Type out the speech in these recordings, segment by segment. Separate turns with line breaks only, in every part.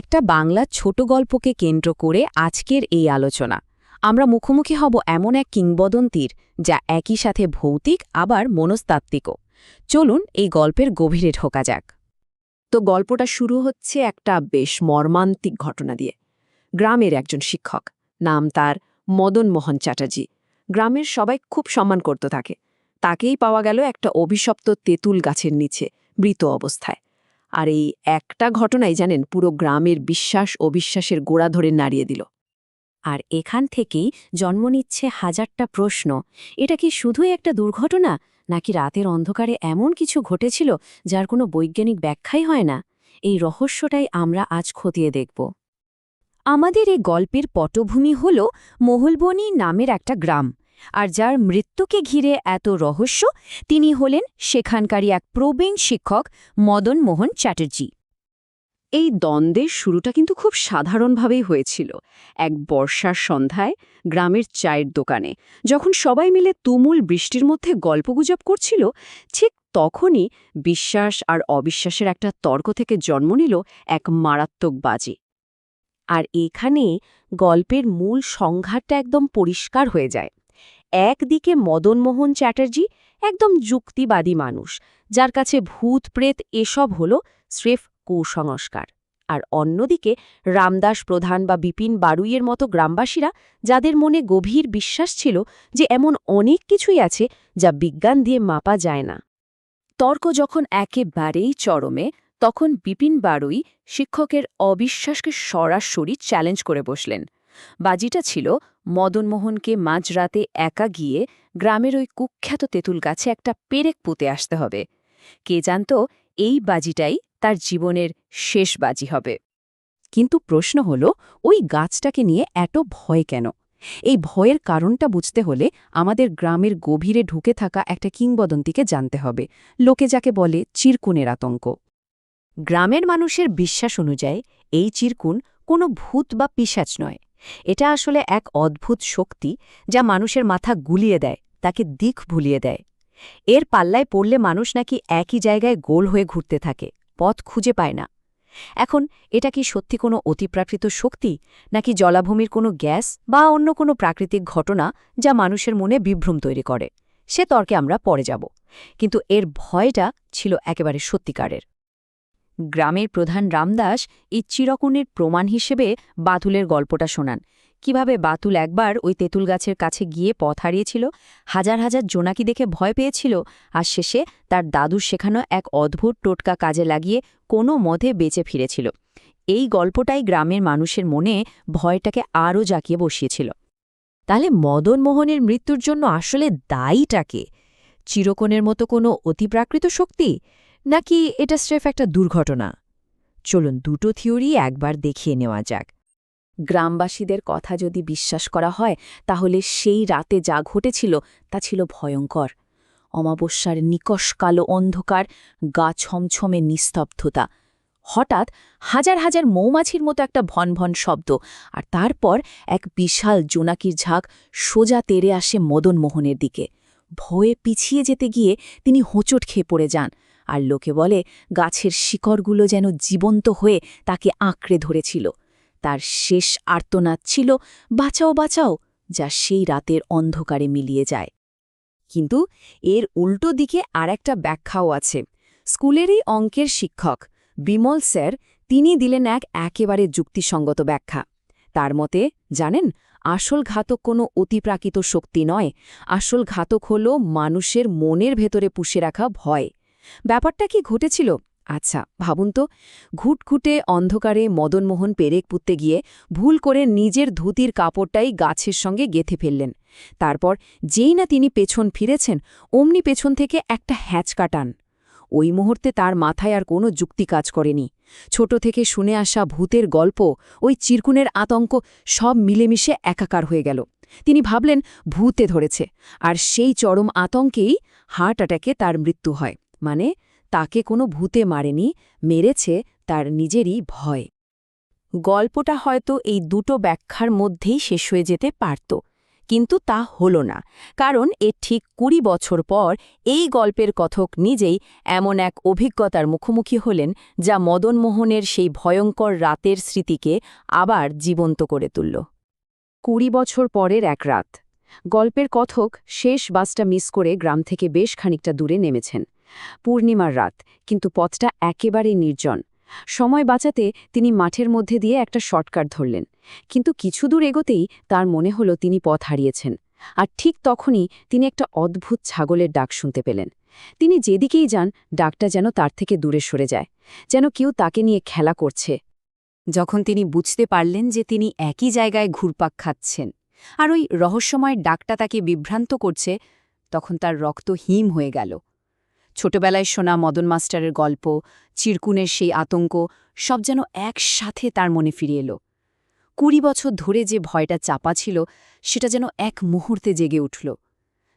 একটা বাংলা ছোট গল্পকে কেন্দ্র করে আজকের এই আলোচনা। আমরা মুখোমুখি হব এমন এক কিংবদন্তির, যা একই সাথে ভৌতিক আবার মনস্তাত্ত্বিকও। চলুন এই গল্পের গভীরে ঢোকা যাক।
তো গল্পটা শুরু হচ্ছে একটা বেশ মর্মান্তিক ঘটনা দিয়ে। গ্রামের একজন শিক্ষক, নাম তার মদন মোহন চ্যাটার্জি। গ্রামের সবাই খুব সম্মান করতে থাকে। তাকেই পাওয়া গেল একটা অভিশপ্ত তেঁতুল গাছের নিচে মৃত অবস্থায়। আর এই একটা ঘটনাই জানেন পুরো গ্রামের বিশ্বাস অবিশ্বাসের গোড়া ধরে নাড়িয়ে দিল।
আর এখান থেকেই জন্ম নিচ্ছে হাজারটা প্রশ্ন। এটা কি শুধুই একটা দুর্ঘটনা, নাকি রাতের অন্ধকারে এমন কিছু ঘটেছিল যার কোনো বৈজ্ঞানিক ব্যাখ্যাই হয় না? এই রহস্যটাই আমরা আজ খতিয়ে দেখব। আমাদের এই গল্পের পটভূমি হল মহুলবনি নামের একটা গ্রাম, আর যার মৃত্যুকে ঘিরে এত রহস্য তিনি হলেন সেখানকারই এক প্রবীণ শিক্ষক মদন মোহন চ্যাটার্জি।
এই দ্বন্দ্বের শুরুটা কিন্তু খুব সাধারণভাবেই হয়েছিল। এক বর্ষার সন্ধ্যায় গ্রামের চায়ের দোকানে যখন সবাই মিলে তুমুল বৃষ্টির মধ্যে গল্পগুজব করছিল, ঠিক তখনই বিশ্বাস আর অবিশ্বাসের একটা তর্ক থেকে জন্ম নিল এক মারাত্মক বাজি।
আর এখানে গল্পের মূল সংঘাতটা একদম পরিষ্কার হয়ে যায়। একদিকে মদনমোহন চ্যাটার্জি একদম যুক্তিবাদী মানুষ, যার কাছে ভূত প্রেত এসব হল স্রেফ কুসংস্কার। আর অন্যদিকে রামদাস প্রধান বা বিপিন বারুইয়ের মতো গ্রামবাসীরা, যাদের মনে গভীর বিশ্বাস ছিল যে এমন অনেক কিছুই আছে যা বিজ্ঞান দিয়ে মাপা যায় না। তর্ক যখন একেবারেই চরমে, তখন বিপিন বারুই শিক্ষকের অবিশ্বাসকে সরাসরি চ্যালেঞ্জ করে বসলেন। বাজিটা ছিল মদনমোহনকে মাঝরাতে একা গিয়ে গ্রামের ওই কুখ্যাত তেঁতুল গাছে একটা পেরেক পুঁতে আসতে হবে। কে জানত এই বাজিটাই তার জীবনের শেষ বাজি হবে। কিন্তু প্রশ্ন হল, ওই গাছটাকে নিয়ে এত ভয় কেন? এই ভয়ের কারণটা বুঝতে হলে আমাদের গ্রামের গভীরে ঢুকে থাকা একটা কিংবদন্তিকে জানতে হবে, লোকে যাকে বলে চিরকুনের আতঙ্ক। গ্রামের মানুষের বিশ্বাস অনুযায়ী এই চিরকুন কোনো ভূত বা পিশাচ নয়। এটা আসলে এক অদ্ভুত শক্তি যা মানুষের মাথা গুলিয়ে দেয়, তাকে দিক ভুলিয়ে দেয়। এর পাল্লায় পড়লে মানুষ নাকি একই জায়গায় গোল হয়ে ঘুরতে থাকে, পথ খুঁজে পায় না। এখন এটা কি সত্যি কোনো অতিপ্রাকৃত শক্তি, নাকি জলাভূমির কোনো গ্যাস বা অন্য কোনো প্রাকৃতিক ঘটনা যা মানুষের মনে বিভ্রম তৈরি করে? সে তর্কে আমরা পরে যাব, কিন্তু এর ভয়টা ছিল একেবারে সত্যিকারের। গ্রামের প্রধান রামদাস এই চিরকুনের প্রমাণ হিসেবে বাতুলের গল্পটা শোনান। কিভাবে বাতুল একবার ওই তেঁতুল গাছের কাছে গিয়ে পথ হারিয়েছিল, হাজার হাজার জোনাকি দেখে ভয় পেয়েছিল, আর শেষে তার দাদুর শেখানো এক অদ্ভুত টোটকা কাজে লাগিয়ে কোনো মতে বেঁচে ফিরেছিল। এই গল্পটাই গ্রামের মানুষের মনে ভয়টাকে আরও জাকিয়ে বসিয়েছিল। তাহলে মদন মোহনের মৃত্যুর জন্য আসলে দায়ীটাকে? চিরকুনের মতো কোনো অতিপ্রাকৃত শক্তি, নাকি এটা স্রেফ একটা দুর্ঘটনা? চলুন দুটো থিওরি একবার দেখিয়ে নেওয়া যাক। গ্রামবাসীদের কথা যদি বিশ্বাস করা হয়, তাহলে সেই রাতে যা ঘটেছিল তা ছিল ভয়ঙ্কর। অমাবস্যার নিকষ কালো অন্ধকার, গা ছমছমে নিস্তব্ধতা। হঠাৎ হাজার হাজার মৌমাছির মতো একটা ভনভন শব্দ, আর তারপর এক বিশাল জোনাকির ঝাঁক সোজা তেড়ে আসে মদনমোহনের দিকে। ভয়ে পিছিয়ে যেতে গিয়ে তিনি হোঁচট খেয়ে পড়ে যান, আর লোকে বলে গাছের শিকড়গুলো যেন জীবন্ত হয়ে তাকে আঁকড়ে ধরেছিল। তার শেষ আর্তনাদ ছিল, বাঁচাও বাঁচাও, যা সেই রাতের অন্ধকারে মিলিয়ে যায়। কিন্তু এর উল্টো দিকে আরেকটা ব্যাখ্যাও আছে। স্কুলেরই অঙ্কের শিক্ষক বিমল স্যার, তিনি দিলেন এক একেবারে যুক্তিসঙ্গত ব্যাখ্যা। তার মতে, জানেন, আসল ঘাতক কোনো অতিপ্রাকৃত শক্তি নয়, আসল ঘাতক হল মানুষের মনের ভেতরে পুষে রাখা ভয়। ব্যাপারটা কি ঘটেছিল? আচ্ছা ভাবুন তো, ঘুটঘুটে অন্ধকারে মদনমোহন পেরেক পুঁততে গিয়ে ভুল করে নিজের ধুতির কাপড়টাই গাছের সঙ্গে গেঁথে ফেললেন। তারপর যেই না তিনি পেছন ফিরেছেন, অমনি পেছন থেকে একটা হ্যাঁচকা টান। ওই মুহূর্তে তার মাথায় আর কোনো যুক্তি কাজ করেনি। ছোট থেকে শুনে আসা ভূতের গল্প, ওই চিরকুনের আতঙ্ক, সব মিলেমিশে একাকার হয়ে গেল। তিনি ভাবলেন ভূতে ধরেছে, আর সেই চরম আতঙ্কেই হার্ট অ্যাটাকে তার মৃত্যু হয়। মানে তাকে কোনো ভূতে মারেনি, মেরেছে তার নিজেরই ভয়। গল্পটা হয়তো এই দুটো ব্যাখ্যার মধ্যেই শেষ হয়ে যেতে পারত, কিন্তু তা হলো না, কারণ এর ঠিক ২০ বছর পর এই গল্পের কথক নিজেই এমন এক অভিজ্ঞতার মুখোমুখি হলেন যা মদনমোহনের সেই ভয়ঙ্কর রাতের স্মৃতিকে আবার জীবন্ত করে তুলল।
২০ বছর পরের এক রাত। গল্পের কথক শেষ বাসটা মিস করে গ্রাম থেকে বেশ খানিকটা দূরে নেমেছেন। পূর্ণিমার রাত, কিন্তু পথটা একেবারেই নির্জন। সময় বাঁচাতে তিনি মাঠের মধ্যে দিয়ে একটা শর্টকাট ধরলেন, কিন্তু কিছু দূর এগোতেই তার মনে হলো তিনি পথ হারিয়েছেন। আর ঠিক তখনই তিনি একটা অদ্ভুত ছাগলের ডাক শুনতে পেলেন। তিনি যেদিকেই যান, ডাকটা যেন তার থেকে দূরে সরে যায়, যেন কেউ তাকে নিয়ে খেলা করছে।
যখন তিনি বুঝতে পারলেন যে তিনি একই জায়গায় ঘুরপাক খাচ্ছেন আর ওই রহস্যময় ডাকটা তাকে বিভ্রান্ত করছে, তখন তার রক্ত হিম হয়ে গেল। ছোটবেলায় শোনা মদন মাস্টারের গল্প, চিরকুনের সেই আতঙ্ক, সব যেন একসাথে তার মনে ফিরে এলো। ২০ বছর ধরে যে ভয়টা চাপা ছিল, সেটা যেন এক মুহূর্তে জেগে উঠল।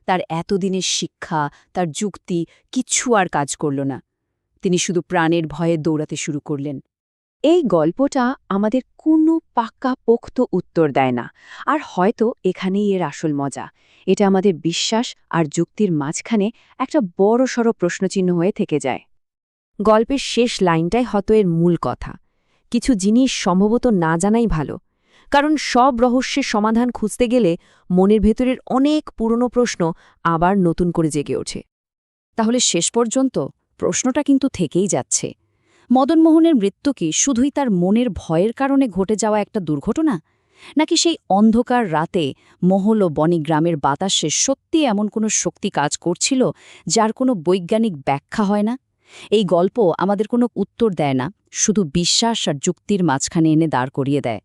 তার এতদিনের শিক্ষা, তার যুক্তি কিচ্ছু আর কাজ করল না। তিনি শুধু প্রাণের ভয়ে দৌড়াতে শুরু করলেন।
এই গল্পটা আমাদের কোনো পাক্কাপোক্ত উত্তর দেয় না, আর হয়তো এখানেই এর আসল মজা। এটা আমাদের বিশ্বাস আর যুক্তির মাঝখানে একটা বড়সড় প্রশ্নচিহ্ন হয়ে থেকে যায়।
গল্পের শেষ লাইনটাই হয়তো এর মূল কথা। কিছু জিনিস সম্ভবত না জানাই ভালো, কারণ সব রহস্যের সমাধান খুঁজতে গেলে মনের ভেতরের অনেক পুরনো প্রশ্ন আবার নতুন করে জেগে ওঠে। তাহলে শেষ পর্যন্ত প্রশ্নটা কিন্তু থেকেই যাচ্ছে, মদনমোহনের মৃত্যু কি শুধুই তার মনের ভয়ের কারণে ঘটে যাওয়া একটা দুর্ঘটনা, নাকি সেই অন্ধকার রাতে মহল ও বনিগ্রামের বাতাসে সত্যি এমন কোনো শক্তি কাজ করছিল যার কোনো বৈজ্ঞানিক ব্যাখ্যা হয় না? এই গল্প আমাদের কোনো উত্তর দেয় না, শুধু বিশ্বাস আর যুক্তির মাঝখানে এনে দাঁড় করিয়ে দেয়।